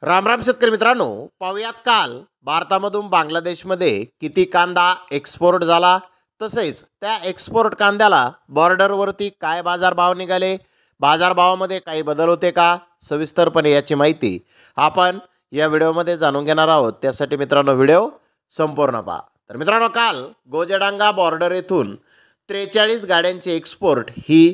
राम राम शेतकरी मित्रांनो, पाहूयात काल भारतामधून बांगलादेशमध्ये किती कांदा एक्सपोर्ट झाला, तसेच त्या एक्सपोर्ट कांद्याला बॉर्डरवरती काय बाजारभाव निघाले, बाजारभावामध्ये काही बदल होते का, सविस्तरपणे याची माहिती आपण या व्हिडिओमध्ये जाणून घेणार आहोत। त्यासाठी मित्रांनो व्हिडिओ संपूर्ण पहा। तर मित्रांनो, काल गोजेडांगा बॉर्डर येथून 43 गाड्यांची एक्सपोर्ट ही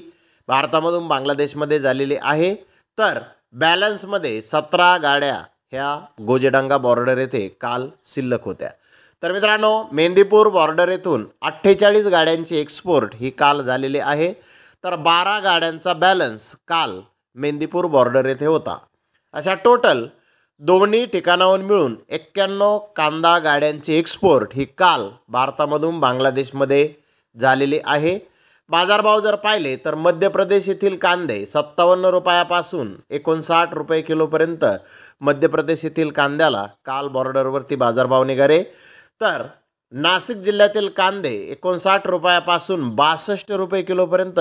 भारतामधून बांगलादेशमध्ये झालेली आहे। तर बॅलन्समध्ये 17 गाड्या ह्या गोजेडांगा बॉर्डर येथे काल शिल्लक होत्या। तर मित्रांनो, मेंदीपूर बॉर्डर येथून 48 गाड्यांची एक्सपोर्ट ही काल झालेली आहे। तर 12 गाड्यांचा बॅलन्स काल मेंदीपूर बॉर्डर येथे होता। अशा टोटल दोन्ही ठिकाणाहून मिळून 91 कांदा गाड्यांची एक्सपोर्ट ही काल भारतामधून बांगलादेशमध्ये झालेली आहे। बाजारभाव जर पाहिले तर मध्य प्रदेश येथील कांदे 57 रुपयापासून 59 रुपये किलोपर्यंत मध्य प्रदेश येथील कांद्याला काल बॉर्डरवरती बाजारभाव निघाले। तर नाशिक जिल्ह्यातील कांदे 59 रुपयापासून 62 रुपये किलोपर्यंत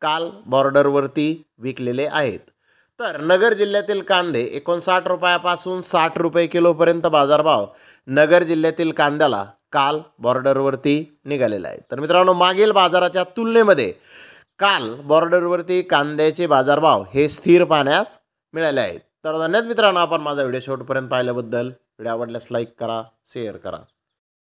काल बॉर्डरवरती विकलेले आहेत। तर नगर जिल्ह्यातील कांदे 59 रुपयापासून 60 रुपये किलोपर्यंत बाजारभाव नगर जिल्ह्यातील कांद्याला काल बॉर्डरवरती निघालेला आहे। तर मित्रांनो, मागील बाजाराच्या तुलनेमध्ये काल बॉर्डरवरती कांद्याचे बाजारभाव हे स्थिर पाहण्यास मिळाले आहेत। तर धन्यवाद मित्रांनो, आपण माझा व्हिडिओ शेवटपर्यंत पाहिल्याबद्दल। व्हिडिओ आवडल्यास लाईक करा, शेअर करा।